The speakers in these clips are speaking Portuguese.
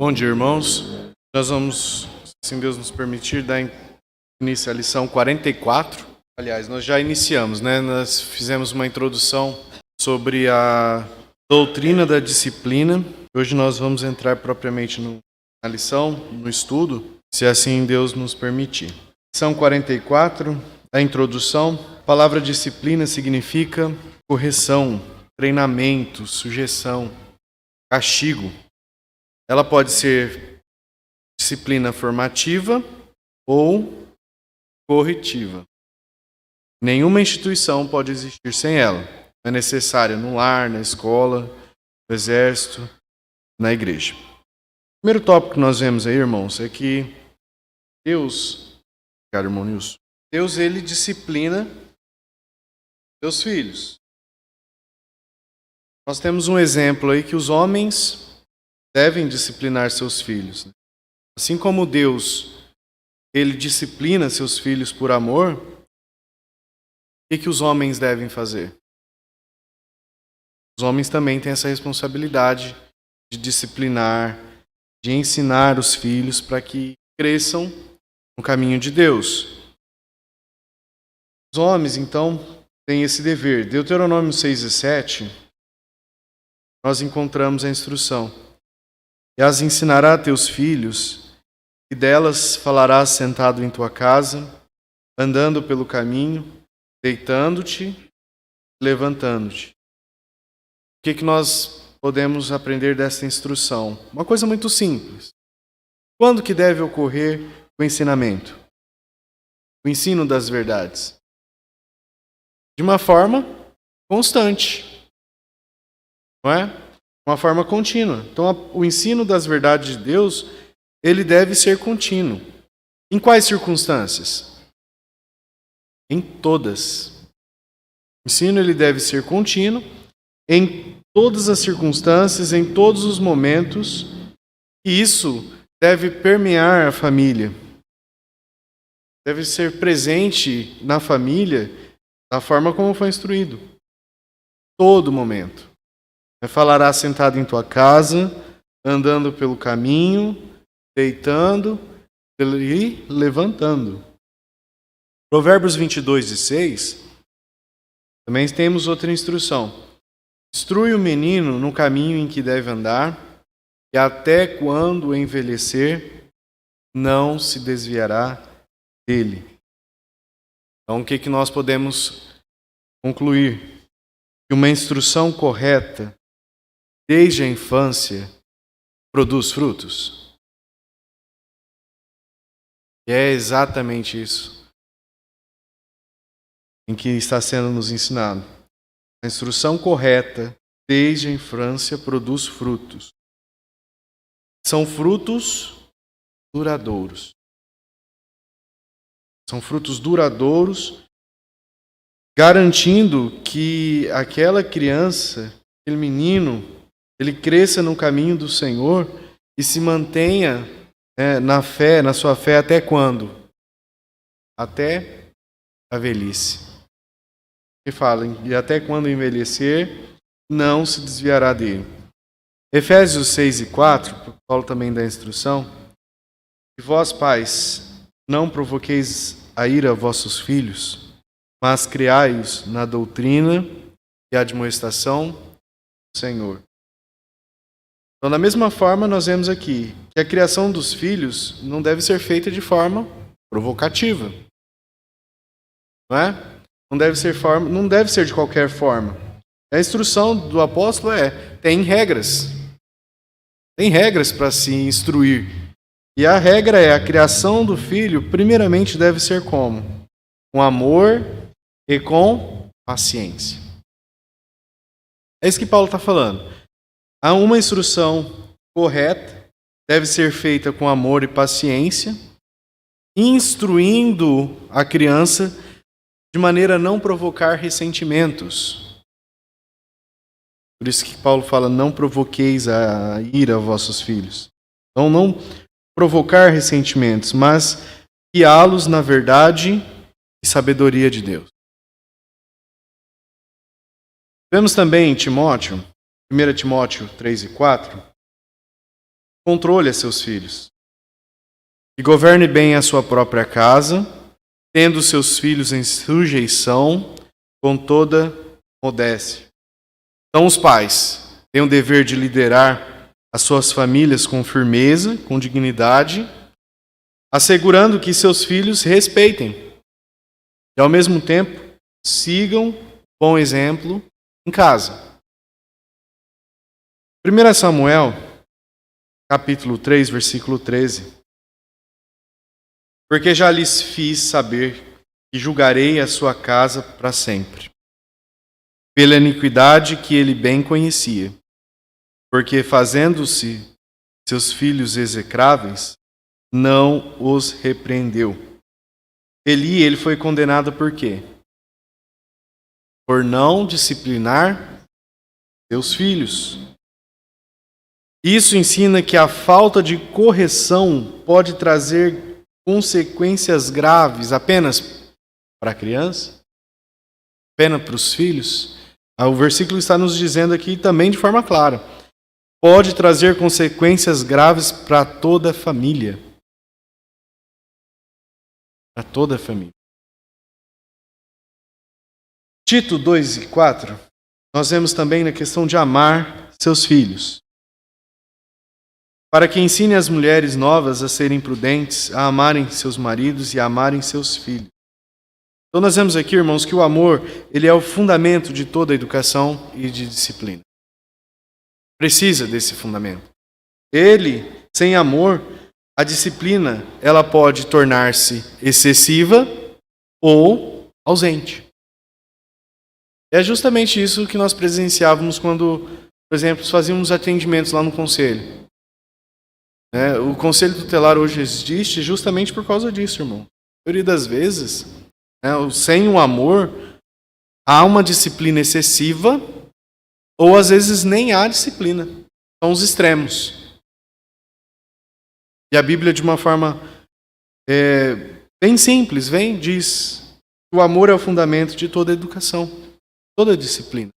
Bom dia, irmãos. Nós vamos, se Deus nos permitir, dar início à lição 44. Aliás, nós já iniciamos, né? Nós fizemos uma introdução sobre a doutrina da disciplina. Hoje nós vamos entrar propriamente na lição, no estudo, se assim Deus nos permitir. Lição 44, a introdução. A palavra disciplina significa correção, treinamento, sujeição, castigo. Ela pode ser disciplina formativa ou corretiva. Nenhuma instituição pode existir sem ela. É necessária no lar, na escola, no exército, na igreja. O primeiro tópico que nós vemos aí, irmãos, é que Deus, cara, irmão Nilson, Deus, ele disciplina seus filhos. Nós temos um exemplo aí que os homens devem disciplinar seus filhos. Assim como Deus, ele disciplina seus filhos por amor, o que os homens devem fazer? Os homens também têm essa responsabilidade de disciplinar, de ensinar os filhos para que cresçam no caminho de Deus. Os homens, então, têm esse dever. Deuteronômio 6 e 7, nós encontramos a instrução. E as ensinará a teus filhos, e delas falarás sentado em tua casa, andando pelo caminho, deitando-te, levantando-te. O que nós podemos aprender dessa instrução? Uma coisa muito simples. Quando que deve ocorrer o ensinamento? O ensino das verdades? De uma forma constante, não é? Uma forma contínua. Então, o ensino das verdades de Deus, ele deve ser contínuo. Em quais circunstâncias? Em todas. O ensino, ele deve ser contínuo em todas as circunstâncias, em todos os momentos, e isso deve permear a família. Deve ser presente na família da forma como foi instruído. Todo momento. Falará sentado em tua casa, andando pelo caminho, deitando e levantando. Provérbios 22 e 6, também temos outra instrução. Instrui o menino no caminho em que deve andar, e até quando envelhecer, não se desviará dele. Então, o que nós podemos concluir? Que uma instrução correta desde a infância, produz frutos. E é exatamente isso em que está sendo nos ensinado. A instrução correta desde a infância produz frutos. São frutos duradouros. São frutos duradouros, garantindo que aquela criança, aquele menino, ele cresça no caminho do Senhor e se mantenha na fé, na sua fé até quando? Até a velhice. Que fala, e até quando envelhecer, não se desviará dele. Efésios 6 e 4, Paulo também dá a instrução, e vós, pais, não provoqueis a ira a vossos filhos, mas criai-os na doutrina e admoestação do Senhor. Então, da mesma forma, nós vemos aqui que a criação dos filhos não deve ser feita de forma provocativa. Não é? Não deve ser de qualquer forma. A instrução do apóstolo tem regras. Tem regras para se instruir. E a regra é a criação do filho, primeiramente deve ser como? Com amor e com paciência. É isso que Paulo está falando. Há uma instrução correta, deve ser feita com amor e paciência, instruindo a criança de maneira a não provocar ressentimentos. Por isso que Paulo fala, não provoqueis a ira a vossos filhos. Então, não provocar ressentimentos, mas guiá-los na verdade e sabedoria de Deus. Vemos também em Timóteo, 1 Timóteo 3 e 4, controle a seus filhos, que governe bem a sua própria casa, tendo seus filhos em sujeição com toda modéstia. Então os pais têm o dever de liderar as suas famílias com firmeza, com dignidade, assegurando que seus filhos respeitem e, ao mesmo tempo, sigam o bom exemplo em casa. 1 Samuel, capítulo 3, versículo 13. Porque já lhes fiz saber que julgarei a sua casa para sempre, pela iniquidade que ele bem conhecia, porque fazendo-se seus filhos execráveis, não os repreendeu. Ele foi condenado por quê? Por não disciplinar seus filhos. Isso ensina que a falta de correção pode trazer consequências graves apenas para a criança, apenas para os filhos. O versículo está nos dizendo aqui também de forma clara. Pode trazer consequências graves para toda a família. Para toda a família. Tito 2:4, nós vemos também na questão de amar seus filhos. Para que ensine as mulheres novas a serem prudentes, a amarem seus maridos e a amarem seus filhos. Então nós vemos aqui, irmãos, que o amor, ele é o fundamento de toda a educação e de disciplina. Precisa desse fundamento. Ele, sem amor, a disciplina, ela pode tornar-se excessiva ou ausente. É justamente isso que nós presenciávamos quando, por exemplo, fazíamos atendimentos lá no conselho. O conselho tutelar hoje existe justamente por causa disso, irmão. A maioria das vezes, sem o amor, há uma disciplina excessiva ou às vezes nem há disciplina. São os extremos. E a Bíblia, de uma forma bem simples, diz que o amor é o fundamento de toda a educação, toda a disciplina.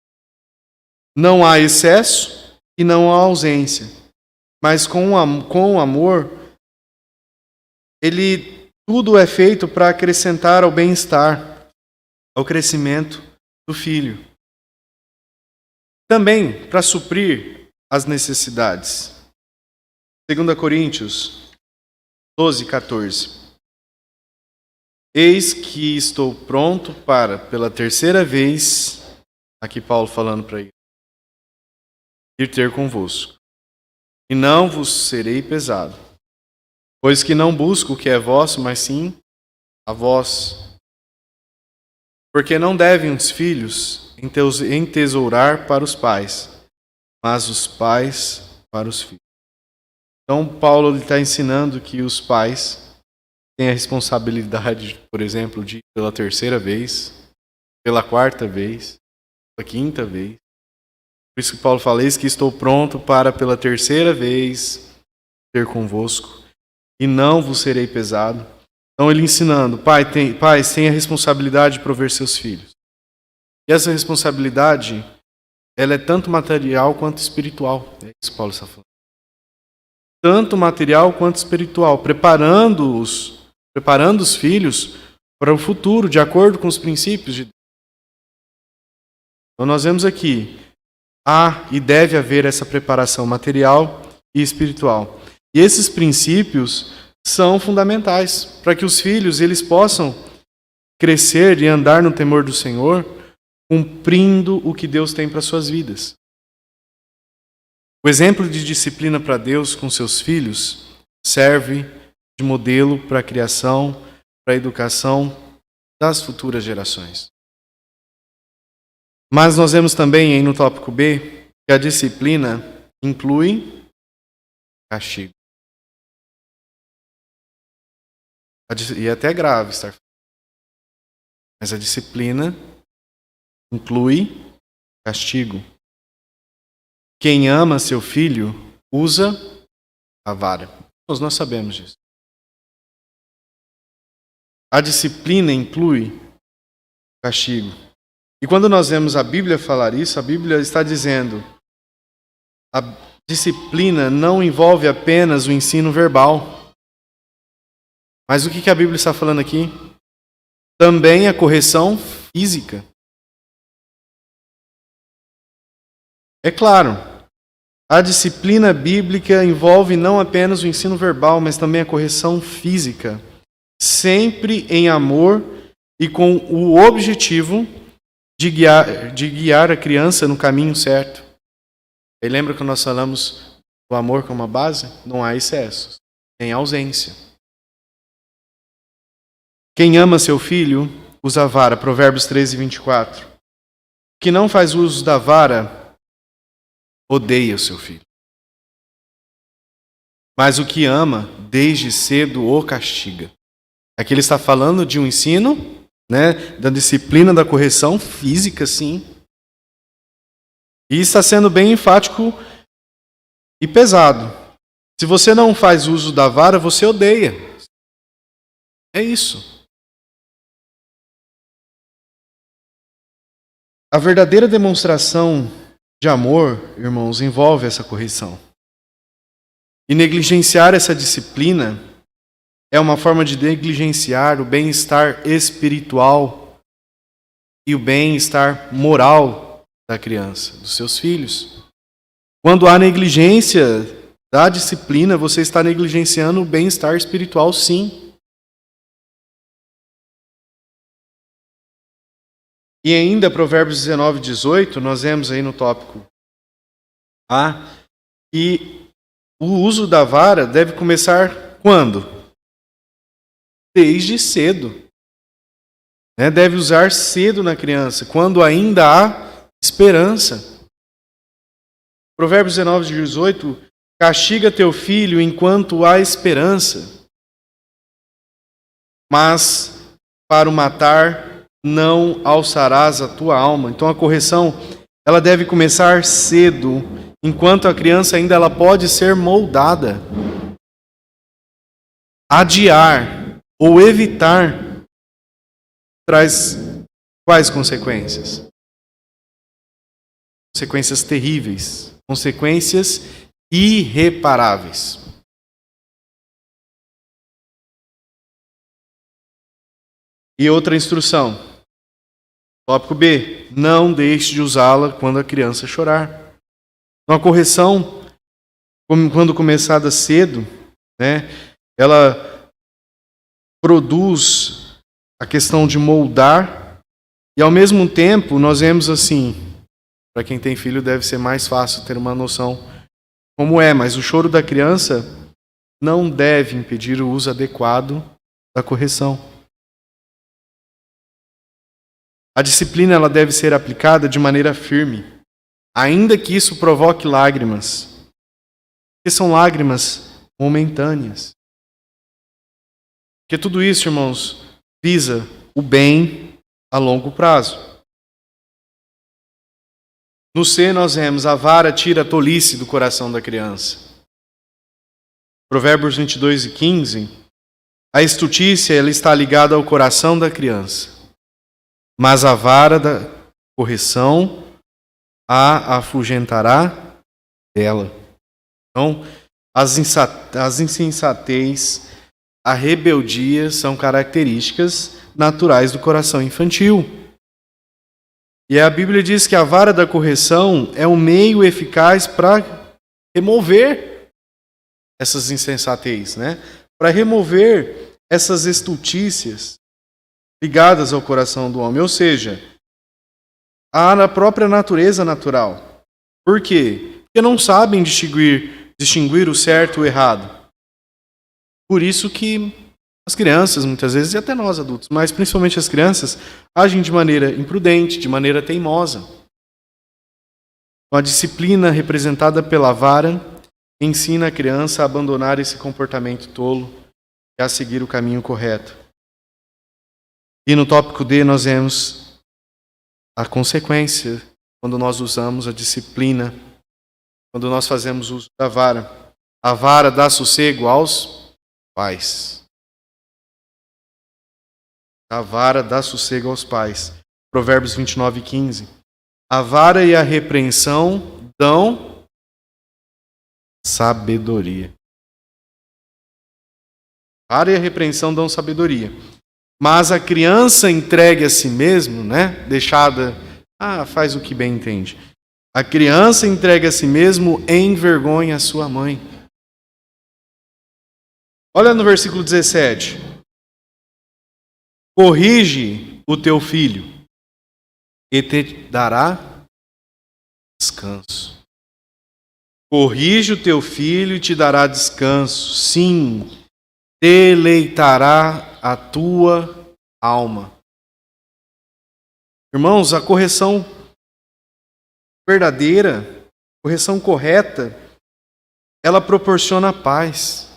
Não há excesso e não há ausência. Mas com o amor, tudo é feito para acrescentar ao bem-estar, ao crescimento do filho. Também para suprir as necessidades. 2 Coríntios 12:14. Eis que estou pronto para, pela terceira vez, aqui Paulo falando para ele, ir ter convosco. E não vos serei pesado, pois que não busco o que é vosso, mas sim a vós. Porque não devem os filhos entesourar para os pais, mas os pais para os filhos. Então Paulo está ensinando que os pais têm a responsabilidade, por exemplo, de ir pela terceira vez, pela quarta vez, pela quinta vez. Por isso que Paulo fala, eis que estou pronto para pela terceira vez ter convosco, e não vos serei pesado. Então ele ensinando, pais têm a responsabilidade de prover seus filhos. E essa responsabilidade, ela é tanto material quanto espiritual. É isso que Paulo está falando. Tanto material quanto espiritual, preparando os filhos para o futuro, de acordo com os princípios de Deus. Então nós vemos aqui, há e deve haver essa preparação material e espiritual. E esses princípios são fundamentais para que os filhos eles possam crescer e andar no temor do Senhor, cumprindo o que Deus tem para suas vidas. O exemplo de disciplina para Deus com seus filhos serve de modelo para a criação, para a educação das futuras gerações. Mas nós vemos também, no tópico B, que a disciplina inclui castigo. E é até grave estar falando. Mas a disciplina inclui castigo. Quem ama seu filho usa a vara. Nós sabemos disso. A disciplina inclui castigo. E quando nós vemos a Bíblia falar isso, a Bíblia está dizendo, disciplina não envolve apenas o ensino verbal. Mas o que a Bíblia está falando aqui? Também a correção física. É claro, a disciplina bíblica envolve não apenas o ensino verbal, mas também a correção física, sempre em amor e com o objetivo de guiar a criança no caminho certo. E lembra que nós falamos do amor como a base? Não há excessos, tem ausência. Quem ama seu filho usa a vara, Provérbios 13, 24. Que não faz uso da vara odeia o seu filho. Mas o que ama, desde cedo o castiga. Aqui ele está falando de um ensino, da disciplina da correção física, sim. E está sendo bem enfático e pesado. Se você não faz uso da vara, você odeia. É isso. A verdadeira demonstração de amor, irmãos, envolve essa correção. E negligenciar essa disciplina é uma forma de negligenciar o bem-estar espiritual e o bem-estar moral da criança, dos seus filhos. Quando há negligência da disciplina, você está negligenciando o bem-estar espiritual, sim. E ainda, Provérbios 19, 18, nós vemos aí no tópico A, que o uso da vara deve começar quando? Desde cedo. Deve usar cedo na criança, quando ainda há esperança. Provérbios 19, 18, castiga teu filho enquanto há esperança, mas para o matar não alçarás a tua alma. Então a correção, ela deve começar cedo, enquanto a criança ainda ela pode ser moldada. Adiar ou evitar traz quais consequências? Consequências terríveis, consequências irreparáveis. E outra instrução. Tópico B. Não deixe de usá-la quando a criança chorar. Uma correção, quando começada cedo, ela produz a questão de moldar e, ao mesmo tempo, nós vemos assim, para quem tem filho deve ser mais fácil ter uma noção como é, mas o choro da criança não deve impedir o uso adequado da correção. A disciplina ela deve ser aplicada de maneira firme, ainda que isso provoque lágrimas, porque são lágrimas momentâneas. Porque tudo isso, irmãos, visa o bem a longo prazo. No C nós vemos, a vara tira a tolice do coração da criança. Provérbios 22 e 15, a estultícia ela está ligada ao coração da criança, mas a vara da correção a afugentará dela. Então, as insensatez, a rebeldia são características naturais do coração infantil. E a Bíblia diz que a vara da correção é um meio eficaz para remover essas insensatez, para remover essas estultícias ligadas ao coração do homem, ou seja, à própria natureza natural. Por quê? Porque não sabem distinguir o certo e o errado. Por isso que as crianças, muitas vezes, e até nós adultos, mas principalmente as crianças, agem de maneira imprudente, de maneira teimosa. A disciplina representada pela vara ensina a criança a abandonar esse comportamento tolo e a seguir o caminho correto. E no tópico D nós vemos a consequência quando nós usamos a disciplina, quando nós fazemos uso da vara. A vara dá sossego aos pais. A vara dá sossego aos pais. Provérbios 29, 15. A vara e a repreensão dão sabedoria. Vara e a repreensão dão sabedoria. Mas a criança entregue a si mesmo, deixada, faz o que bem entende. A criança entregue a si mesmo envergonha a sua mãe. Olha no versículo 17. Corrige o teu filho e te dará descanso. Corrige o teu filho e te dará descanso. Sim, deleitará a tua alma. Irmãos, a correção verdadeira, correção correta, ela proporciona paz.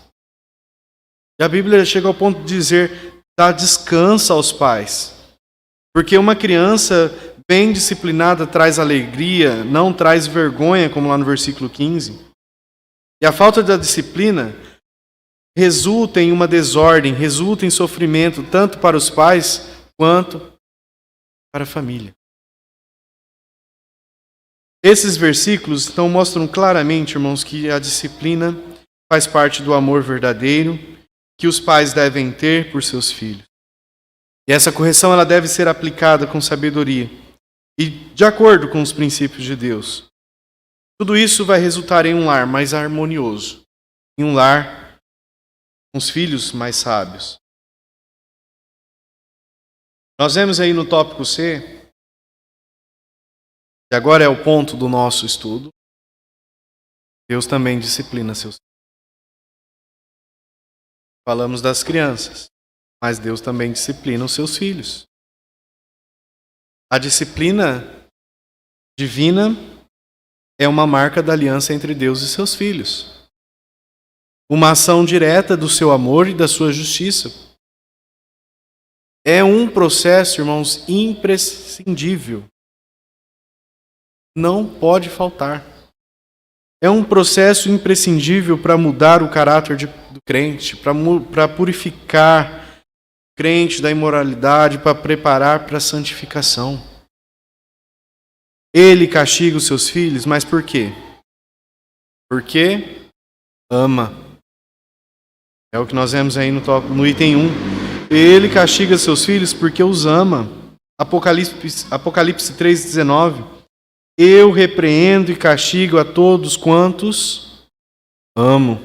E a Bíblia chega ao ponto de dizer, dá descanso aos pais. Porque uma criança bem disciplinada traz alegria, não traz vergonha, como lá no versículo 15. E a falta da disciplina resulta em uma desordem, resulta em sofrimento, tanto para os pais quanto para a família. Esses versículos então mostram claramente, irmãos, que a disciplina faz parte do amor verdadeiro que os pais devem ter por seus filhos. E essa correção ela deve ser aplicada com sabedoria e de acordo com os princípios de Deus. Tudo isso vai resultar em um lar mais harmonioso, em um lar com os filhos mais sábios. Nós vemos aí no tópico C, e agora é o ponto do nosso estudo, Deus também disciplina seus filhos. Falamos das crianças, mas Deus também disciplina os seus filhos. A disciplina divina é uma marca da aliança entre Deus e seus filhos. Uma ação direta do seu amor e da sua justiça. É um processo, irmãos, imprescindível. Não pode faltar. É um processo imprescindível para mudar o caráter do crente, para purificar o crente da imoralidade, para preparar para a santificação. Ele castiga os seus filhos, mas por quê? Porque ama. É o que nós vemos aí no item 1. Ele castiga seus filhos porque os ama. Apocalipse 3,19. Eu repreendo e castigo a todos quantos amo.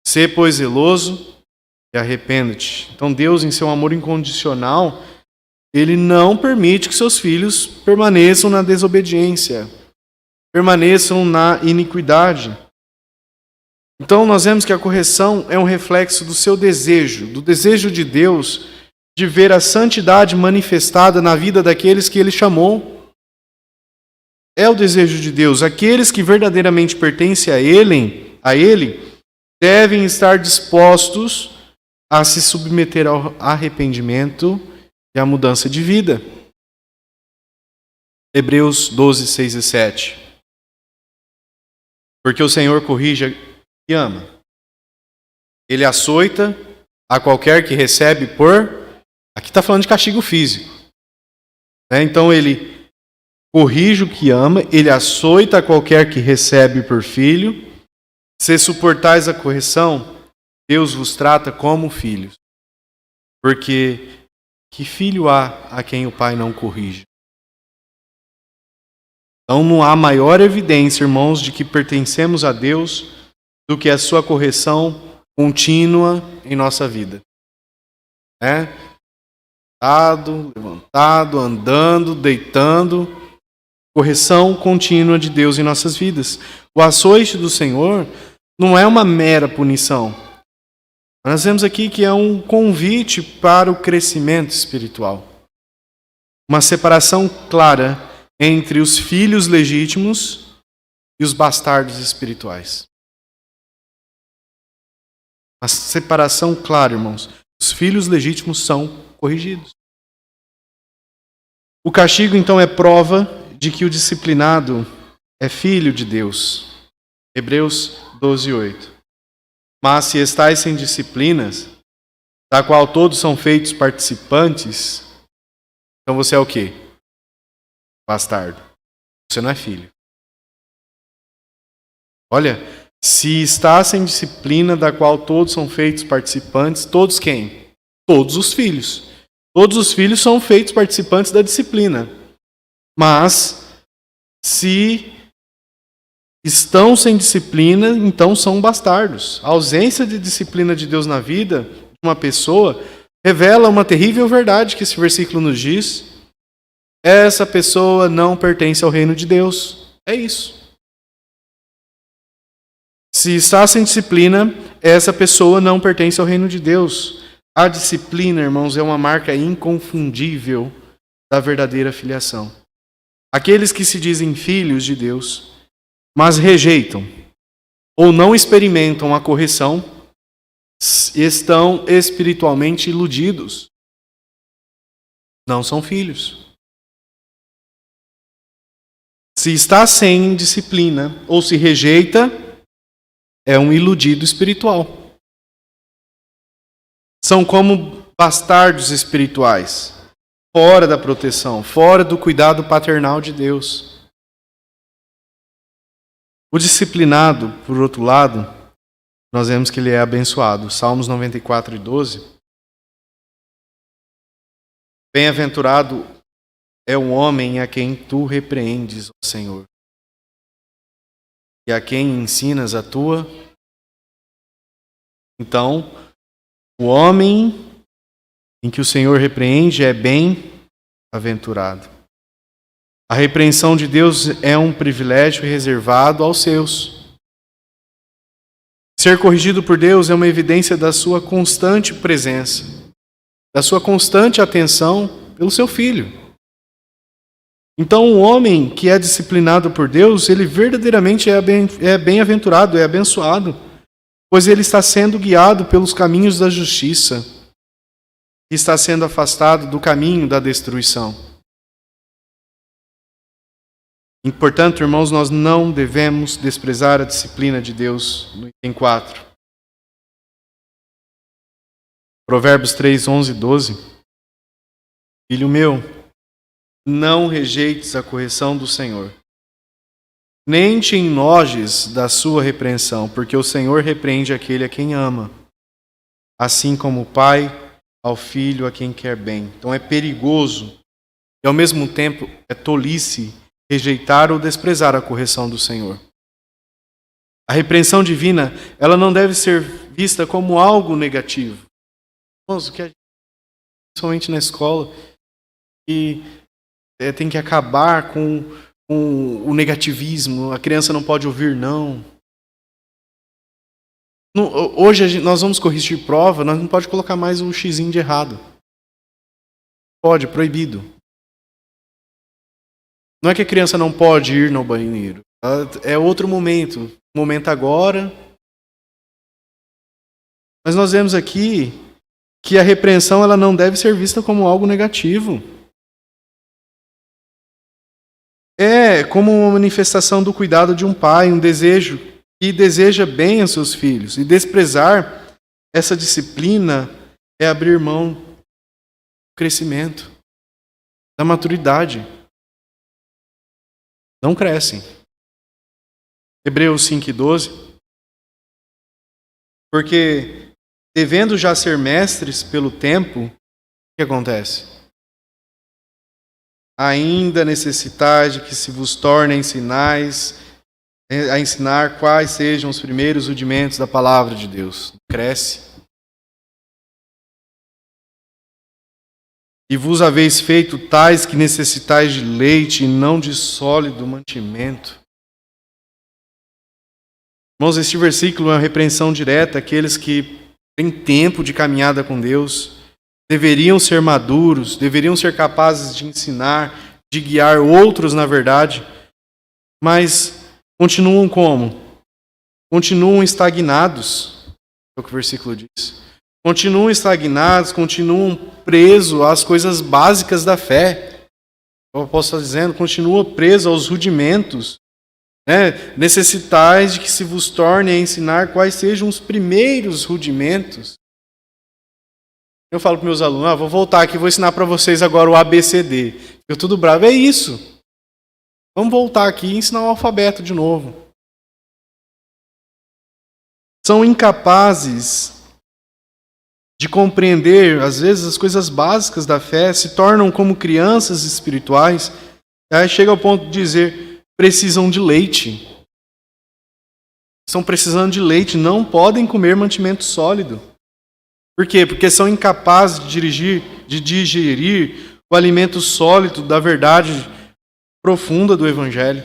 Sê, pois, zeloso e arrependa-te. Então Deus, em seu amor incondicional, Ele não permite que seus filhos permaneçam na desobediência, permaneçam na iniquidade. Então nós vemos que a correção é um reflexo do seu desejo, do desejo de Deus de ver a santidade manifestada na vida daqueles que Ele chamou. É o desejo de Deus. Aqueles que verdadeiramente pertencem a Ele devem estar dispostos a se submeter ao arrependimento e à mudança de vida. Hebreus 12, 6 e 7. Porque o Senhor corrige e ama. Ele açoita a qualquer que recebe por... Aqui está falando de castigo físico. Então ele corrige o que ama, ele açoita a qualquer que recebe por filho. Se suportais a correção, Deus vos trata como filhos. Porque que filho há a quem o pai não corrige? Então não há maior evidência, irmãos, de que pertencemos a Deus do que a sua correção contínua em nossa vida. Levantado, andando, deitando. Correção contínua de Deus em nossas vidas. O açoite do Senhor não é uma mera punição. Nós vemos aqui que é um convite para o crescimento espiritual. Uma separação clara entre os filhos legítimos e os bastardos espirituais. A separação clara, irmãos. Os filhos legítimos são corrigidos. O castigo, então, é prova de que o disciplinado é filho de Deus. Hebreus 12, 8. Mas se estáis sem disciplinas, da qual todos são feitos participantes, então você é o quê? Bastardo. Você não é filho. Olha, Se está sem disciplina, da qual todos são feitos participantes, todos quem? Todos os filhos. Todos os filhos são feitos participantes da disciplina. Mas, se estão sem disciplina, então são bastardos. A ausência de disciplina de Deus na vida de uma pessoa revela uma terrível verdade que esse versículo nos diz. Essa pessoa não pertence ao reino de Deus. É isso. Se está sem disciplina, essa pessoa não pertence ao reino de Deus. A disciplina, irmãos, é uma marca inconfundível da verdadeira filiação. Aqueles que se dizem filhos de Deus, mas rejeitam ou não experimentam a correção, estão espiritualmente iludidos. Não são filhos. Se está sem disciplina ou se rejeita, é um iludido espiritual. São como bastardos espirituais, fora da proteção, fora do cuidado paternal de Deus. O disciplinado, por outro lado, nós vemos que ele é abençoado. Salmos 94 e 12. Bem-aventurado é o homem a quem tu repreendes, ó Senhor, e a quem ensinas a tua. Então, o homem em que o Senhor repreende é bem-aventurado. A repreensão de Deus é um privilégio reservado aos seus. Ser corrigido por Deus é uma evidência da sua constante presença, da sua constante atenção pelo seu filho. Então, o homem que é disciplinado por Deus, ele verdadeiramente é bem-aventurado, é abençoado, pois ele está sendo guiado pelos caminhos da justiça e está sendo afastado do caminho da destruição. E, portanto, irmãos, nós não devemos desprezar a disciplina de Deus no item 4. Provérbios 3, 11 e 12. Filho meu, não rejeites a correção do Senhor, nem te enojes da sua repreensão, porque o Senhor repreende aquele a quem ama, assim como o pai ao filho a quem quer bem. Então é perigoso e ao mesmo tempo é tolice rejeitar ou desprezar a correção do Senhor. A repreensão divina, ela não deve ser vista como algo negativo. O que principalmente na escola, e tem que acabar com o negativismo, a criança não pode ouvir não. Hoje nós vamos corrigir prova, nós não pode colocar mais um xizinho de errado. Pode, proibido. Não é que a criança não pode ir no banheiro. É outro momento. Momento agora. Mas nós vemos aqui que a repreensão ela não deve ser vista como algo negativo. É como uma manifestação do cuidado de um pai, um desejo que deseja bem aos seus filhos. E desprezar essa disciplina é abrir mão do crescimento, da maturidade. Não crescem. Hebreus 5:12. Porque, devendo já ser mestres pelo tempo, o que acontece? Ainda necessitais de que se vos tornem sinais, a ensinar quais sejam os primeiros rudimentos da palavra de Deus. Cresce. E vos haveis feito tais que necessitais de leite e não de sólido mantimento. Irmãos, este versículo é uma repreensão direta àqueles que têm tempo de caminhada com Deus, deveriam ser maduros, deveriam ser capazes de ensinar, de guiar outros na verdade, mas continuam como? Continuam estagnados, é o que o versículo diz. Continuam estagnados, continuam presos às coisas básicas da fé. O apóstolo está dizendo, continua preso aos rudimentos. Necessitais de que se vos torne a ensinar quais sejam os primeiros rudimentos. Eu falo para meus alunos, vou voltar aqui, vou ensinar para vocês agora o ABCD. Eu tudo bravo, é isso. Vamos voltar aqui e ensinar o alfabeto de novo. são incapazes de compreender, às vezes, as coisas básicas da fé, se tornam como crianças espirituais, aí chega ao ponto de dizer, precisam de leite. Estão precisando de leite, não podem comer mantimento sólido. Por quê? Porque são incapazes de digerir o alimento sólido da verdade profunda do Evangelho.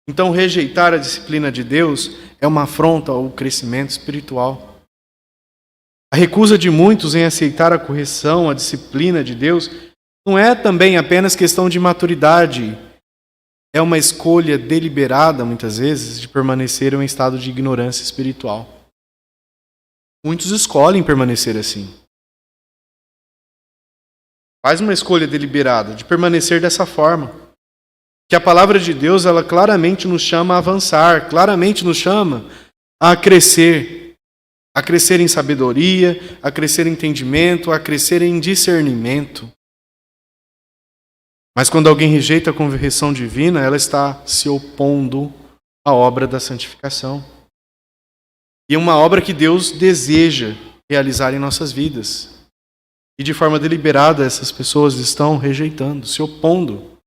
Então, rejeitar a disciplina de Deus é uma afronta ao crescimento espiritual. A recusa de muitos em aceitar a correção, a disciplina de Deus, não é também apenas questão de maturidade. É uma escolha deliberada, muitas vezes, de permanecer em um estado de ignorância espiritual. Muitos escolhem permanecer assim. Faz uma escolha deliberada de permanecer dessa forma. Que a palavra de Deus, ela claramente nos chama a avançar, claramente nos chama a crescer em sabedoria, a crescer em entendimento, a crescer em discernimento. Mas quando alguém rejeita a correção divina, ela está se opondo à obra da santificação. E é uma obra que Deus deseja realizar em nossas vidas. E de forma deliberada essas pessoas estão rejeitando, se opondo.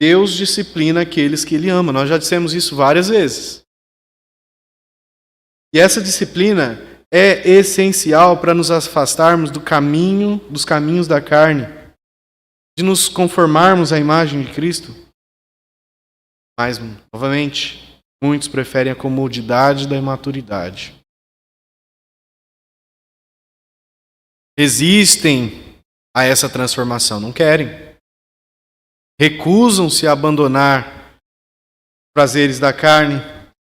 Deus disciplina aqueles que Ele ama. Nós já dissemos isso várias vezes. E essa disciplina é essencial para nos afastarmos dos caminhos da carne, de nos conformarmos à imagem de Cristo. Mas, novamente, muitos preferem a comodidade da imaturidade. Resistem a essa transformação, não querem. Recusam-se a abandonar os prazeres da carne,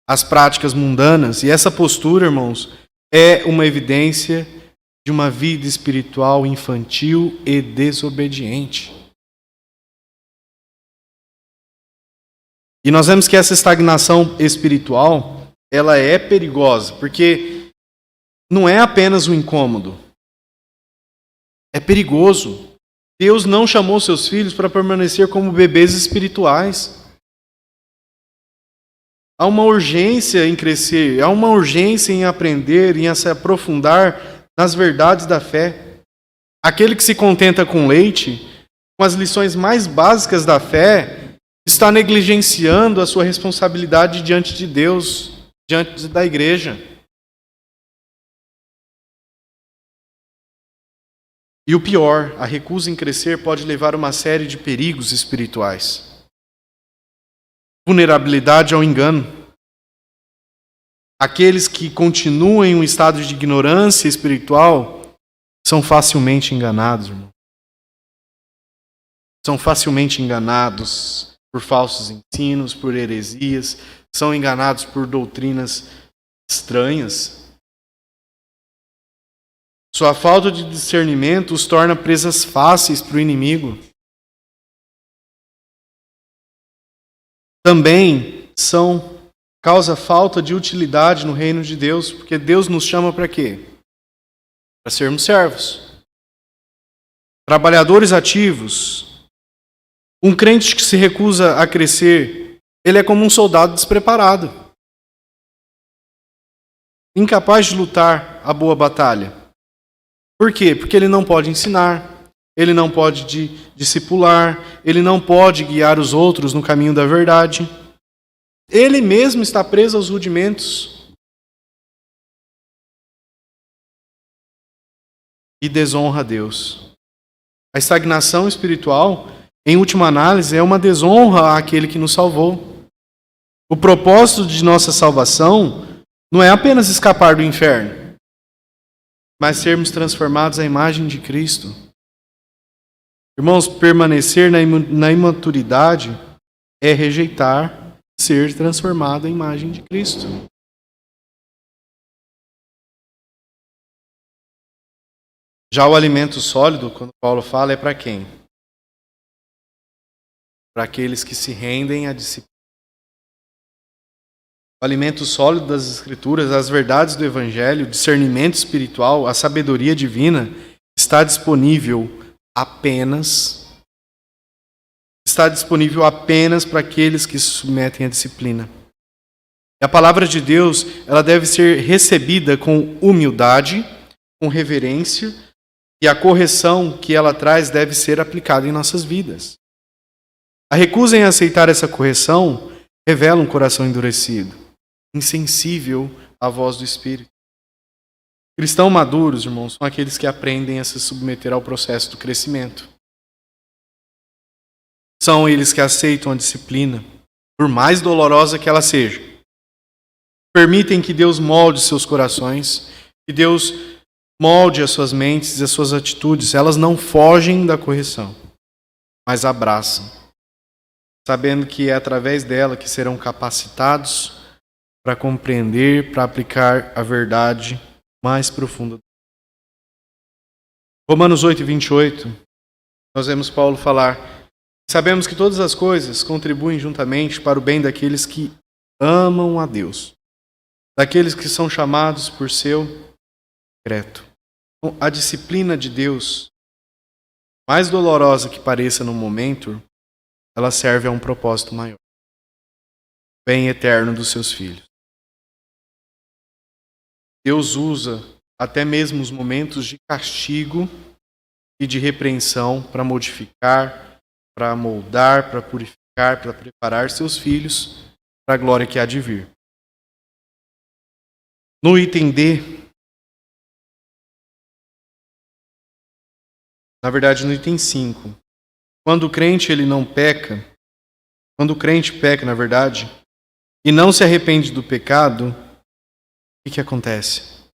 as práticas mundanas. E essa postura, irmãos, é uma evidência de uma vida espiritual infantil e desobediente. E nós vemos que essa estagnação espiritual, ela é perigosa, porque não é apenas um incômodo. É perigoso. Deus não chamou seus filhos para permanecer como bebês espirituais. Há uma urgência em crescer, há uma urgência em aprender, em se aprofundar nas verdades da fé. Aquele que se contenta com leite, com as lições mais básicas da fé, está negligenciando a sua responsabilidade diante de Deus, diante da igreja. E o pior, a recusa em crescer pode levar a uma série de perigos espirituais. Vulnerabilidade ao engano. Aqueles que continuam em um estado de ignorância espiritual são facilmente enganados, irmão. São facilmente enganados por falsos ensinos, por heresias, são enganados por doutrinas estranhas. Sua falta de discernimento os torna presas fáceis para o inimigo. Também causa falta de utilidade no reino de Deus, porque Deus nos chama para quê? Para sermos servos. Trabalhadores ativos. Um crente que se recusa a crescer, ele é como um soldado despreparado. Incapaz de lutar a boa batalha. Por quê? Porque ele não pode ensinar, ele não pode discipular, ele não pode guiar os outros no caminho da verdade. Ele mesmo está preso aos rudimentos. E desonra a Deus. A estagnação espiritual, em última análise, é uma desonra àquele que nos salvou. O propósito de nossa salvação não é apenas escapar do inferno, mas sermos transformados à imagem de Cristo. Irmãos, permanecer na imaturidade é rejeitar ser transformado à imagem de Cristo. Já o alimento sólido, quando Paulo fala, é para quem? Para aqueles que se rendem à disciplina. O alimento sólido das Escrituras, as verdades do Evangelho, o discernimento espiritual, a sabedoria divina, está disponível apenas para aqueles que se submetem à disciplina. E a palavra de Deus, ela deve ser recebida com humildade, com reverência, e a correção que ela traz deve ser aplicada em nossas vidas. A recusa em aceitar essa correção revela um coração endurecido, insensível à voz do Espírito. Cristãos maduros, irmãos, são aqueles que aprendem a se submeter ao processo do crescimento. São eles que aceitam a disciplina, por mais dolorosa que ela seja. Permitem que Deus molde seus corações, que Deus molde as suas mentes e as suas atitudes. Elas não fogem da correção, mas abraçam, sabendo que é através dela que serão capacitados para compreender, para aplicar a verdade mais profunda. Romanos 8, 28, nós vemos Paulo falar: sabemos que todas as coisas contribuem juntamente para o bem daqueles que amam a Deus, daqueles que são chamados por seu decreto. Então, a disciplina de Deus, mais dolorosa que pareça no momento, ela serve a um propósito maior, bem eterno dos seus filhos. Deus usa até mesmo os momentos de castigo e de repreensão para modificar, para moldar, para purificar, para preparar seus filhos para a glória que há de vir. No item D, na verdade no item 5, quando o crente ele não peca, quando o crente peca, na verdade, e não se arrepende do pecado, o que acontece?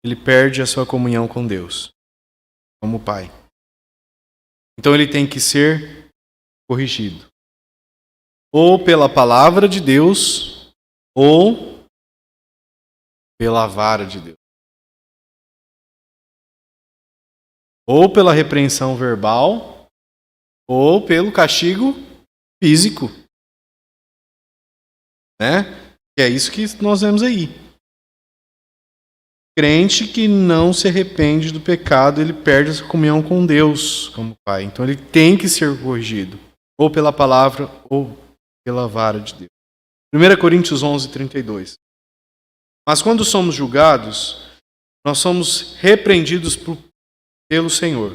Ele perde a sua comunhão com Deus, como Pai. Então ele tem que ser corrigido. Ou pela palavra de Deus, ou pela vara de Deus. Ou pela repreensão verbal, ou pelo castigo físico. Né? Que é isso que nós vemos aí. Crente que não se arrepende do pecado, ele perde a sua comunhão com Deus como Pai. Então ele tem que ser corrigido, ou pela palavra, ou pela vara de Deus. 1 Coríntios 11, 32. Mas quando somos julgados, nós somos repreendidos pelo Senhor,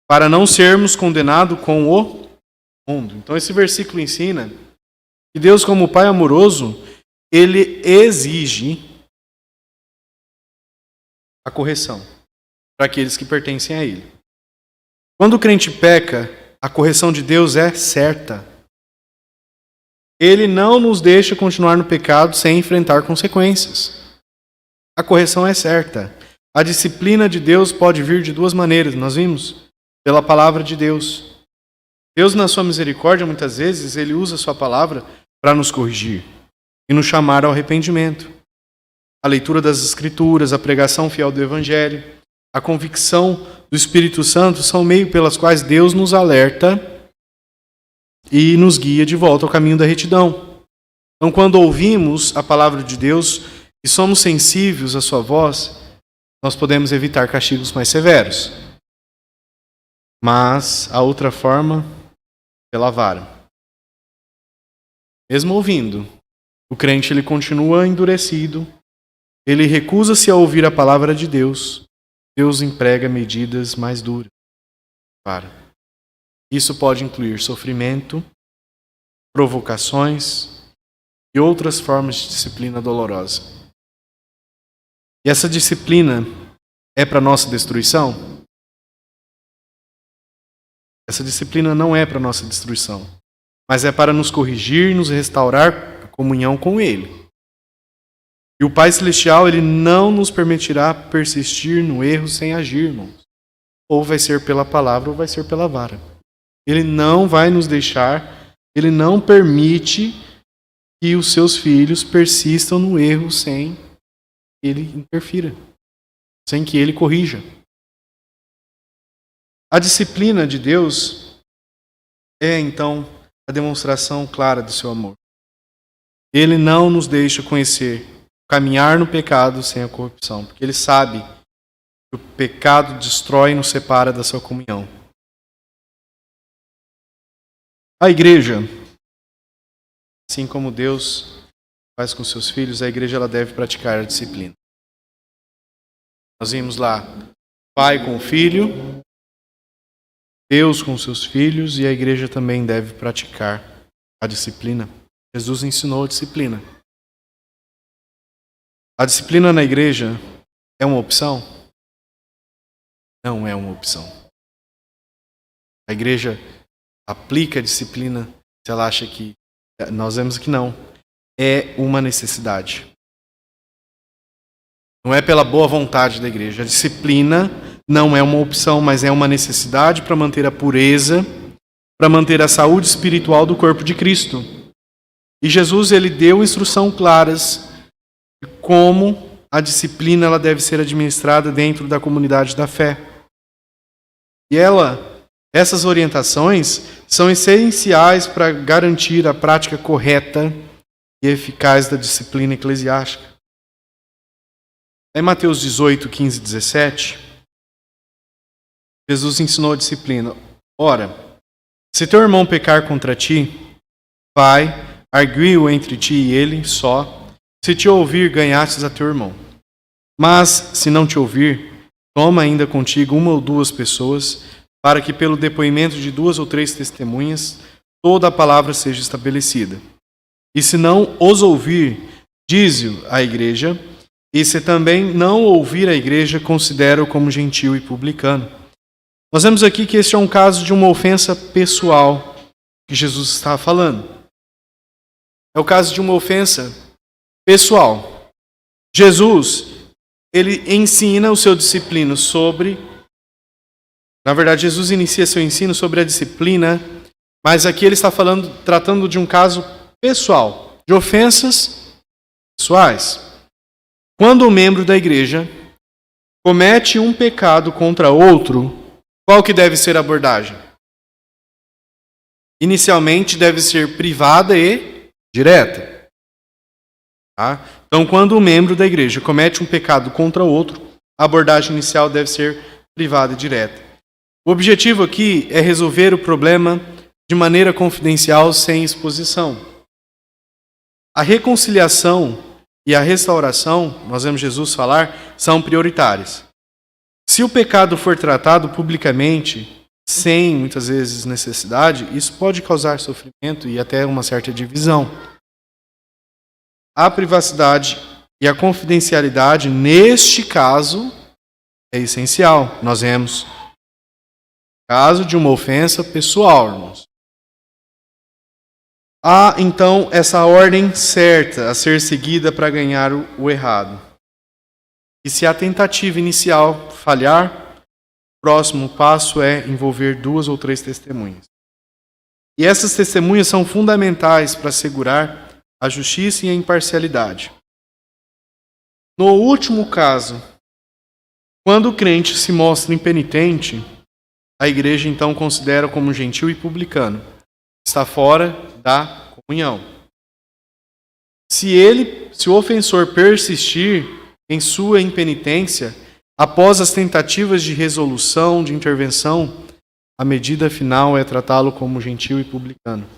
para não sermos condenados com o mundo. Então esse versículo ensina que Deus, como Pai amoroso, ele exige a correção para aqueles que pertencem a ele. Quando o crente peca, a correção de Deus é certa. Ele não nos deixa continuar no pecado sem enfrentar consequências. A correção é certa. A disciplina de Deus pode vir de duas maneiras, nós vimos? Pela palavra de Deus. Deus, na sua misericórdia, muitas vezes, ele usa a sua palavra para nos corrigir e nos chamar ao arrependimento. A leitura das Escrituras, a pregação fiel do Evangelho, a convicção do Espírito Santo são meios pelas quais Deus nos alerta e nos guia de volta ao caminho da retidão. Então, quando ouvimos a palavra de Deus e somos sensíveis à sua voz, nós podemos evitar castigos mais severos. Mas a outra forma, pela vara. Mesmo ouvindo, o crente ele continua endurecido, ele recusa-se a ouvir a palavra de Deus, Deus emprega medidas mais duras. Isso pode incluir sofrimento, provocações e outras formas de disciplina dolorosa. E essa disciplina é para nossa destruição? Essa disciplina não é para nossa destruição, mas é para nos corrigir e nos restaurar a comunhão com Ele. E o Pai Celestial, Ele não nos permitirá persistir no erro sem agir, irmãos. Ou vai ser pela palavra ou vai ser pela vara. Ele não vai nos deixar, Ele não permite que os seus filhos persistam no erro sem que Ele interfira, sem que Ele corrija. A disciplina de Deus é, então, a demonstração clara do seu amor. Ele não nos deixa conhecer, caminhar no pecado sem a corrupção, porque Ele sabe que o pecado destrói e nos separa da sua comunhão. A igreja, Assim como Deus faz com seus filhos, a igreja ela deve praticar a disciplina. Nós vimos lá, pai com o filho, Deus com seus filhos, e a igreja também deve praticar a disciplina. Jesus ensinou a disciplina. A disciplina na igreja é uma opção? Não é uma opção. A igreja aplica a disciplina se ela acha que... Nós vemos que não. É uma necessidade. Não é pela boa vontade da igreja. A disciplina não é uma opção, mas é uma necessidade para manter a pureza, para manter a saúde espiritual do corpo de Cristo. E Jesus ele deu instruções claras de como a disciplina ela deve ser administrada dentro da comunidade da fé. E essas orientações são essenciais para garantir a prática correta e eficaz da disciplina eclesiástica. Em Mateus 18, 15 e 17, Jesus ensinou a disciplina. Ora, se teu irmão pecar contra ti, vai, argue-o entre ti e ele só. Se te ouvir, ganhastes a teu irmão. Mas, se não te ouvir, toma ainda contigo uma ou duas pessoas, para que pelo depoimento de 2 ou 3 testemunhas, toda a palavra seja estabelecida. E se não os ouvir, dize-o à igreja, e se também não ouvir a igreja, considera-o como gentil e publicano. Nós vemos aqui que este é um caso de uma ofensa pessoal que Jesus está falando. É o caso de uma ofensa pessoal. Jesus, ele ensina o seu discípulo sobre... Na verdade, Jesus inicia seu ensino sobre a disciplina, mas aqui ele está tratando de um caso pessoal, de ofensas pessoais. Quando um membro da igreja comete um pecado contra outro, qual que deve ser a abordagem? Inicialmente deve ser privada e direta. Tá? Então, quando um membro da igreja comete um pecado contra outro, a abordagem inicial deve ser privada e direta. O objetivo aqui é resolver o problema de maneira confidencial, sem exposição. A reconciliação e a restauração, nós vemos Jesus falar, são prioritárias. Se o pecado for tratado publicamente, sem muitas vezes necessidade, isso pode causar sofrimento e até uma certa divisão. A privacidade e a confidencialidade, neste caso, é essencial. Nós vemos caso de uma ofensa pessoal, irmãos. Há, então, essa ordem certa a ser seguida para ganhar o errado. E se a tentativa inicial falhar, o próximo passo é envolver 2 ou 3 testemunhas. E essas testemunhas são fundamentais para assegurar a justiça e a imparcialidade. No último caso, quando o crente se mostra impenitente, a igreja então considera como gentil e publicano. Está fora da comunhão. Se o ofensor persistir em sua impenitência, após as tentativas de resolução, de intervenção, a medida final é tratá-lo como gentil e publicano.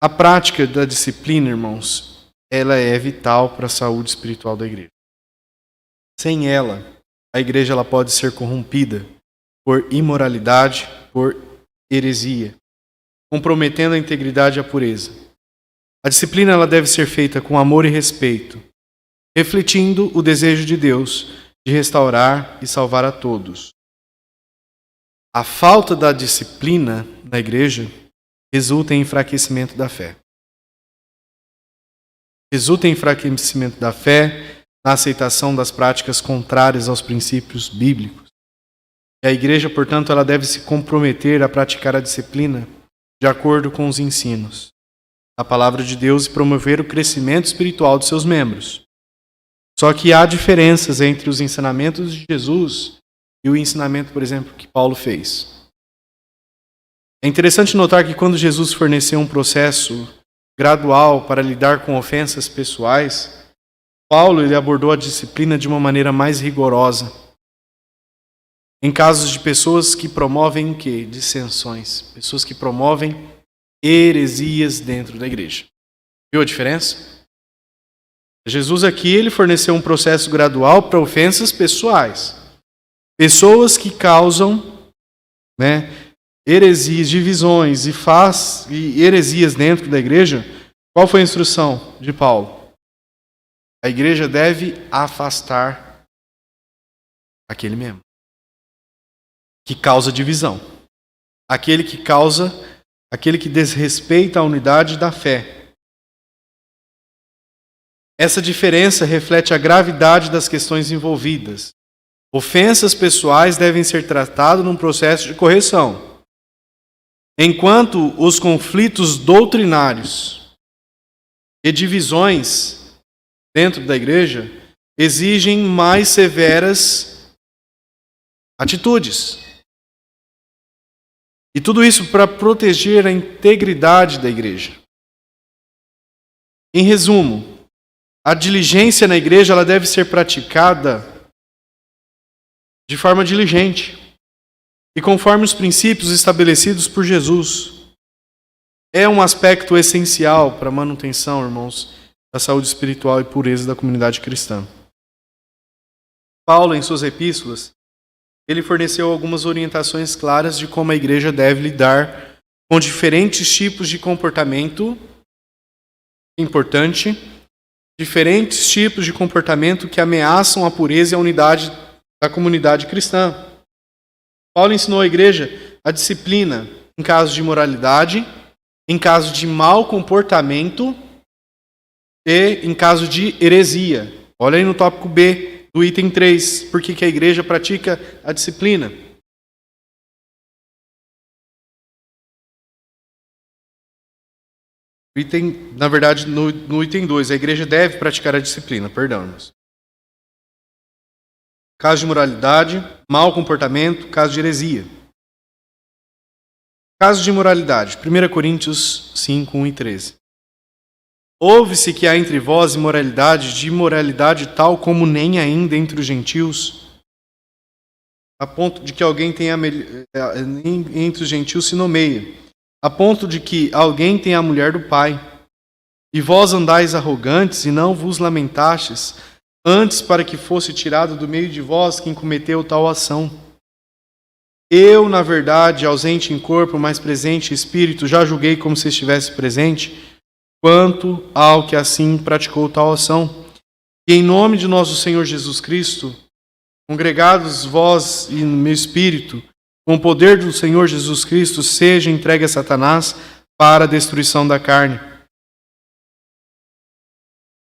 A prática da disciplina, irmãos, ela é vital para a saúde espiritual da igreja. Sem ela, a igreja ela pode ser corrompida por imoralidade, por heresia, comprometendo a integridade e a pureza. A disciplina ela deve ser feita com amor e respeito, refletindo o desejo de Deus de restaurar e salvar a todos. A falta da disciplina na igreja resulta em enfraquecimento da fé. Resulta em enfraquecimento da fé, na aceitação das práticas contrárias aos princípios bíblicos. E a igreja, portanto, ela deve se comprometer a praticar a disciplina de acordo com os ensinos da palavra de Deus e promover o crescimento espiritual de seus membros. Só que há diferenças entre os ensinamentos de Jesus e o ensinamento, por exemplo, que Paulo fez. É interessante notar que quando Jesus forneceu um processo gradual para lidar com ofensas pessoais, Paulo ele abordou a disciplina de uma maneira mais rigorosa. Em casos de pessoas que promovem o quê? Dissensões. Pessoas que promovem heresias dentro da igreja. Viu a diferença? Jesus aqui ele forneceu um processo gradual para ofensas pessoais. Pessoas que causam, heresias, divisões e heresias dentro da igreja. Qual foi a instrução de Paulo? A igreja deve afastar aquele membro que causa divisão. Aquele que desrespeita a unidade da fé. Essa diferença reflete a gravidade das questões envolvidas. Ofensas pessoais devem ser tratadas num processo de correção, enquanto os conflitos doutrinários e divisões dentro da igreja exigem mais severas atitudes. E tudo isso para proteger a integridade da igreja. Em resumo, a diligência na igreja ela deve ser praticada de forma diligente e conforme os princípios estabelecidos por Jesus. É um aspecto essencial para a manutenção, irmãos, da saúde espiritual e pureza da comunidade cristã. Paulo, em suas epístolas, ele forneceu algumas orientações claras de como a igreja deve lidar com diferentes tipos de comportamento importante, diferentes tipos de comportamento que ameaçam a pureza e a unidade da comunidade cristã. Paulo ensinou à igreja a disciplina em caso de imoralidade, em caso de mau comportamento e em caso de heresia. Olha aí no tópico B do item 3, por que a igreja pratica a disciplina. Na verdade, no item 2, a igreja deve praticar a disciplina, perdão, irmãos. Caso de imoralidade, mau comportamento, caso de heresia. Caso de imoralidade, 1 Coríntios 5, 1 e 13. Ouve-se que há entre vós imoralidade, de imoralidade tal como nem ainda entre os gentios, a ponto de que alguém tenha entre os gentios se nomeia, a ponto de que alguém tenha a mulher do pai. E vós andais arrogantes e não vos lamentastes, antes para que fosse tirado do meio de vós quem cometeu tal ação. Eu, na verdade, ausente em corpo, mas presente em espírito, já julguei como se estivesse presente, quanto ao que assim praticou tal ação. E em nome de nosso Senhor Jesus Cristo, congregados vós e no meu espírito, com o poder do Senhor Jesus Cristo, seja entregue a Satanás para a destruição da carne.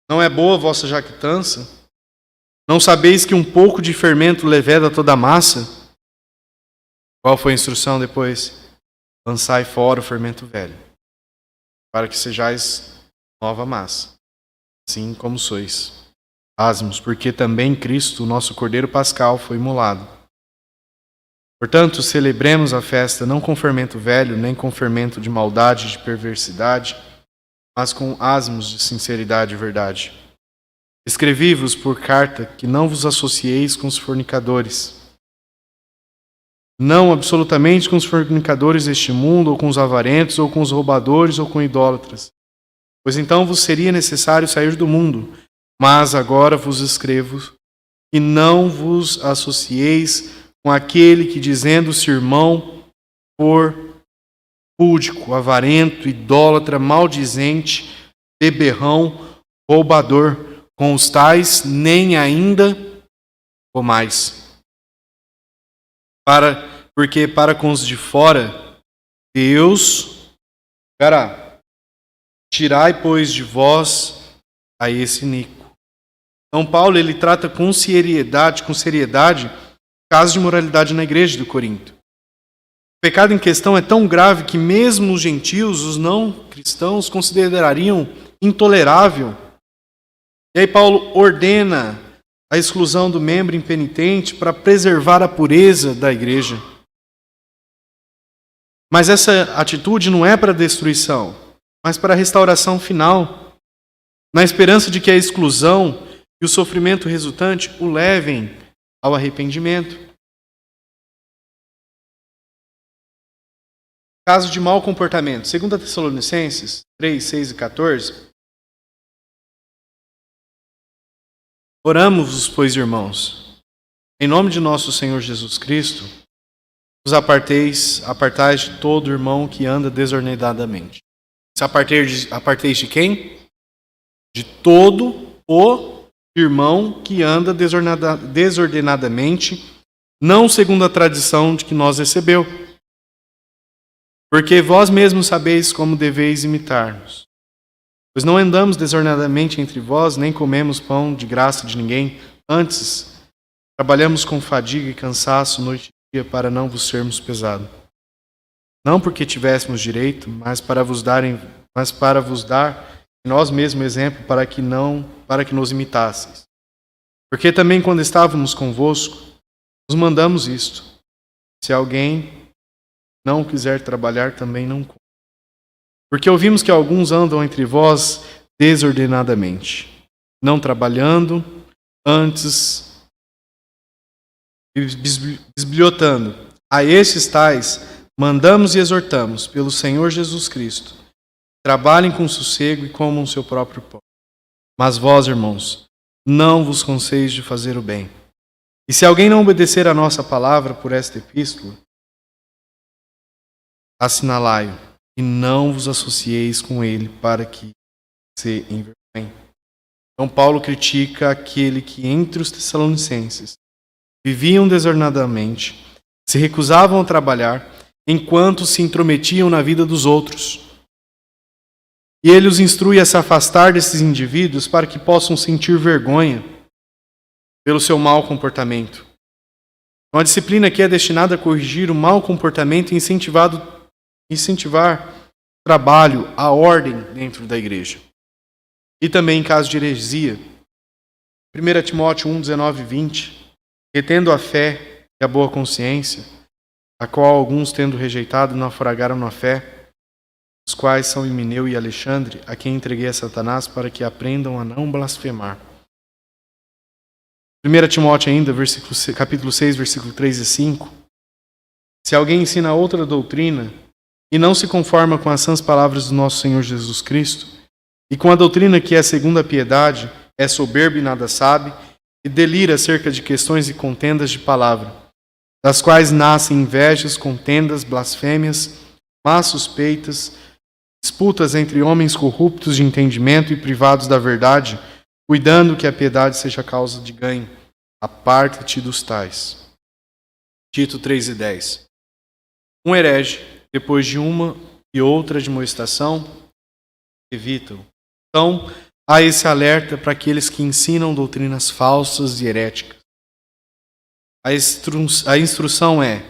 Não é boa a vossa jactância? Não sabeis que um pouco de fermento leveda toda a massa? Qual foi a instrução depois? Lançai fora o fermento velho, para que sejais nova massa, assim como sois. Asmos, porque também Cristo, nosso Cordeiro Pascal, foi imolado. Portanto, celebremos a festa não com fermento velho, nem com fermento de maldade e de perversidade, mas com asmos de sinceridade e verdade. Escrevi-vos por carta que não vos associeis com os fornicadores. Não absolutamente com os fornicadores deste mundo, ou com os avarentos, ou com os roubadores, ou com idólatras. Pois então vos seria necessário sair do mundo. Mas agora vos escrevo que não vos associeis com aquele que, dizendo-se irmão, for púdico, avarento, idólatra, maldizente, beberrão, roubador, com os tais nem ainda comais. Porque para com os de fora, Deus dará. Tirai, pois, de vós a esse iníquo. Então Paulo ele trata com seriedade, casos de imoralidade na igreja do Corinto. O pecado em questão é tão grave que mesmo os gentios, os não cristãos, considerariam intolerável. E aí Paulo ordena a exclusão do membro impenitente para preservar a pureza da igreja. Mas essa atitude não é para destruição, mas para a restauração final, na esperança de que a exclusão e o sofrimento resultante o levem ao arrependimento. Caso de mau comportamento. 2 Tessalonicenses 3, 6 e 14. Oramos-vos, pois, irmãos, em nome de nosso Senhor Jesus Cristo, os apartais de todo irmão que anda desordenadamente. Se aparteis de quem? De todo o irmão que anda desordenadamente, não segundo a tradição de que nós recebeu. Porque vós mesmos sabeis como deveis imitar-nos. Pois não andamos desordenadamente entre vós, nem comemos pão de graça de ninguém. Antes, trabalhamos com fadiga e cansaço noite e dia para não vos sermos pesado. Não porque tivéssemos direito, mas para vos dar em nós mesmos exemplo para que nos imitasseis. Porque também quando estávamos convosco, vos mandamos isto. Se alguém não quiser trabalhar, também não come. Porque ouvimos que alguns andam entre vós desordenadamente, não trabalhando, antes bisbilhotando. A estes tais mandamos e exortamos, pelo Senhor Jesus Cristo, trabalhem com sossego e comam o seu próprio pão. Mas vós, irmãos, não vos canseis de fazer o bem. E se alguém não obedecer a nossa palavra por esta epístola, assinalai-o e não vos associeis com ele para que se envergonhe. Então Paulo critica aquele que entre os tessalonicenses viviam desordenadamente, se recusavam a trabalhar, enquanto se intrometiam na vida dos outros. E ele os instrui a se afastar desses indivíduos para que possam sentir vergonha pelo seu mau comportamento. Então, a disciplina aqui é destinada a corrigir o mau comportamento e incentivar o trabalho, a ordem dentro da igreja. E também em caso de heresia. 1 Timóteo 1, 19 e 20. Retendo a fé e a boa consciência, a qual alguns, tendo rejeitado, naufragaram na fé, os quais são Himeneu e Alexandre, a quem entreguei a Satanás para que aprendam a não blasfemar. 1 Timóteo ainda, capítulo 6, versículo 3 e 5. Se alguém ensina outra doutrina e não se conforma com as sãs palavras do nosso Senhor Jesus Cristo, e com a doutrina que é segundo a piedade, é soberbo e nada sabe, e delira acerca de questões e contendas de palavra, das quais nascem invejas, contendas, blasfêmias, más suspeitas, disputas entre homens corruptos de entendimento e privados da verdade, cuidando que a piedade seja causa de ganho. Aparta-te dos tais. Tito 3 e 10. Um herege, depois de uma e outra admoestação, evita-o. Então, há esse alerta para aqueles que ensinam doutrinas falsas e heréticas. A instrução é: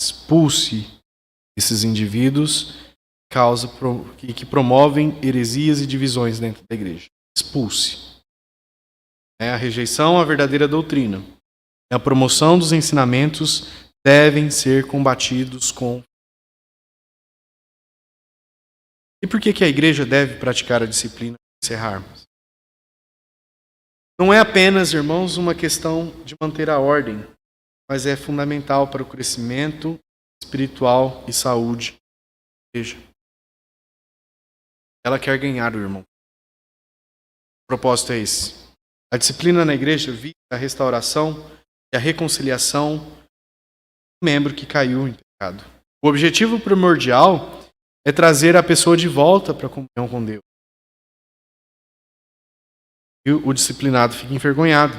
expulse esses indivíduos que promovem heresias e divisões dentro da igreja. Expulse. A rejeição à verdadeira doutrina. A promoção dos ensinamentos devem ser combatidos com. E por que a igreja deve praticar a disciplina? Encerrarmos. Não é apenas, irmãos, uma questão de manter a ordem, mas é fundamental para o crescimento espiritual e saúde da igreja. Ela quer ganhar o irmão. O propósito é esse. A disciplina na igreja visa a restauração e a reconciliação do membro que caiu em pecado. O objetivo primordial é trazer a pessoa de volta para a comunhão com Deus. E o disciplinado fica envergonhado.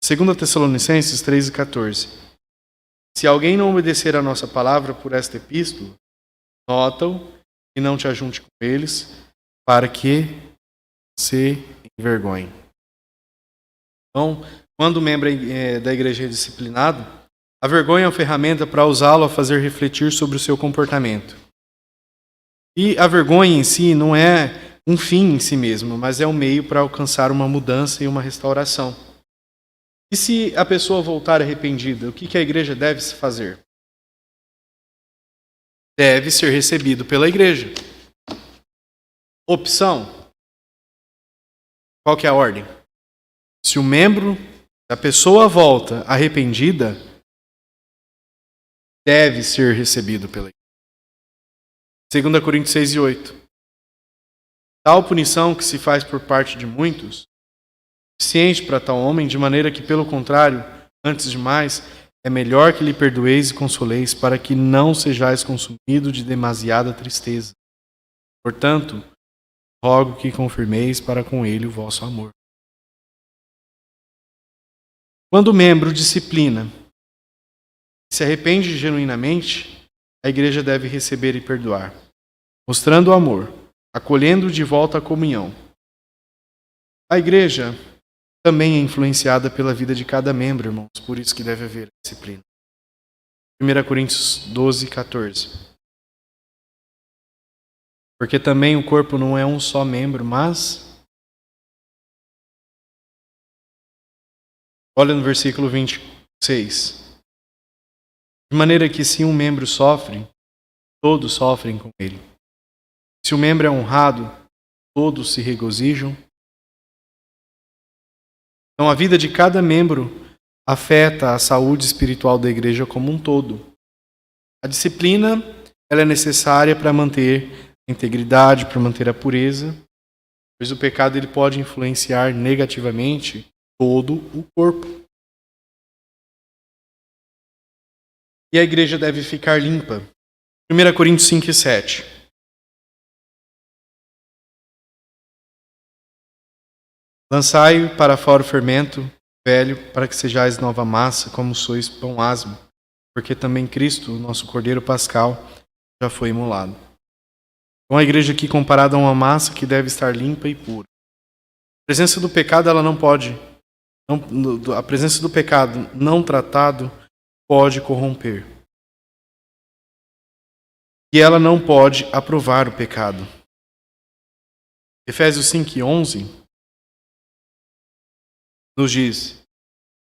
2 Tessalonicenses 3 e 14. Se alguém não obedecer a nossa palavra por esta epístola, nota-o e não te ajunte com eles, para que se envergonhe. Então, quando o membro da igreja é disciplinado, a vergonha é uma ferramenta para usá-lo a fazer refletir sobre o seu comportamento. E a vergonha em si não é um fim em si mesmo, mas é um meio para alcançar uma mudança e uma restauração. E se a pessoa voltar arrependida, o que a igreja deve se fazer? Deve ser recebido pela igreja. Opção. Qual que é a ordem? Se a pessoa volta arrependida, deve ser recebido pela igreja. 2 Coríntios 6:8. Tal punição que se faz por parte de muitos, suficiente para tal homem, de maneira que, pelo contrário, antes de mais, é melhor que lhe perdoeis e consoleis, para que não sejais consumido de demasiada tristeza. Portanto, rogo que confirmeis para com ele o vosso amor. Quando o membro disciplina e se arrepende genuinamente, a igreja deve receber e perdoar, mostrando o amor, acolhendo de volta a comunhão. A igreja também é influenciada pela vida de cada membro, irmãos, por isso que deve haver disciplina. 1 Coríntios 12:14. Porque também o corpo não é um só membro, mas... Olha no versículo 26. De maneira que se um membro sofre, todos sofrem com ele. Se o membro é honrado, todos se regozijam. Então a vida de cada membro afeta a saúde espiritual da igreja como um todo. A disciplina, ela é necessária para manter a integridade, para manter a pureza, pois o pecado ele pode influenciar negativamente todo o corpo. E a igreja deve ficar limpa. 1 Coríntios 5:7. Lançai para fora o fermento velho, para que sejais nova massa, como sois pão asmo, porque também Cristo, o nosso Cordeiro Pascal, já foi imolado. Então a igreja aqui comparada a uma massa que deve estar limpa e pura. A presença do pecado, ela não pode, a presença do pecado não tratado pode corromper. E ela não pode aprovar o pecado. Efésios 5:11 nos diz: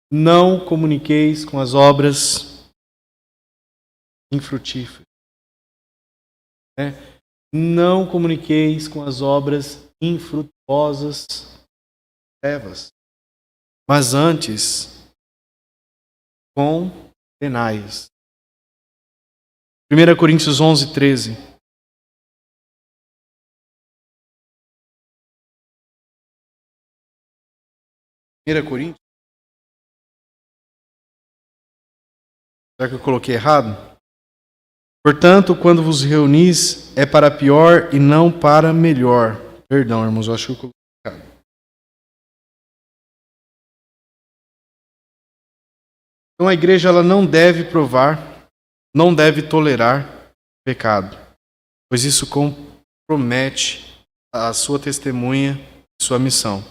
não comuniqueis com as obras infrutíferas. Não comuniqueis com as obras infrutuosas trevas, mas antes condenai-as. 1 Coríntios 11:13. Coríntios? Será que eu coloquei errado? Portanto, quando vos reunis, é para pior e não para melhor. Perdão, irmãos, eu acho que eu coloquei errado. Então a igreja ela não deve provar, não deve tolerar pecado, pois isso compromete a sua testemunha e sua missão.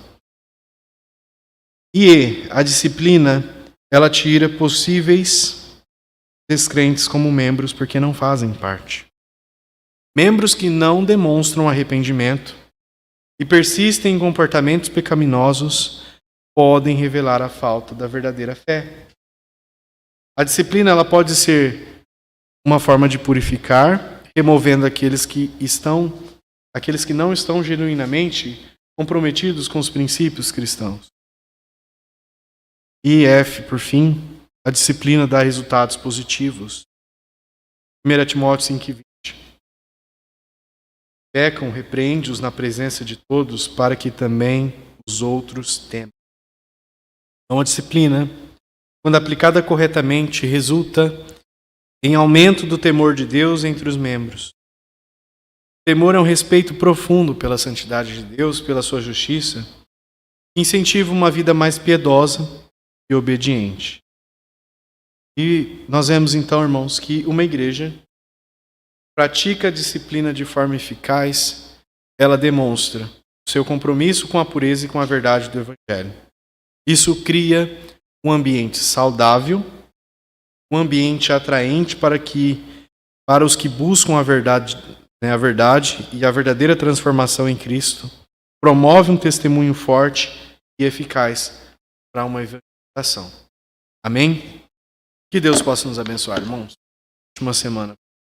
E a disciplina, ela tira possíveis descrentes como membros porque não fazem parte. Membros que não demonstram arrependimento e persistem em comportamentos pecaminosos podem revelar a falta da verdadeira fé. A disciplina ela pode ser uma forma de purificar, removendo aqueles que não estão genuinamente comprometidos com os princípios cristãos. E F, por fim, a disciplina dá resultados positivos. 1 Timóteo 5:20. Pecam, repreende-os na presença de todos, para que também os outros temam. Então a disciplina, quando aplicada corretamente, resulta em aumento do temor de Deus entre os membros. O temor é um respeito profundo pela santidade de Deus, pela sua justiça, que incentiva uma vida mais piedosa e obediente. E nós vemos então, irmãos, que uma igreja pratica a disciplina de forma eficaz, ela demonstra o seu compromisso com a pureza e com a verdade do Evangelho. Isso cria um ambiente saudável, um ambiente atraente para os que buscam a verdade e a verdadeira transformação em Cristo, promove um testemunho forte e eficaz para uma evangelização. Amém? Que Deus possa nos abençoar, irmãos. Última semana.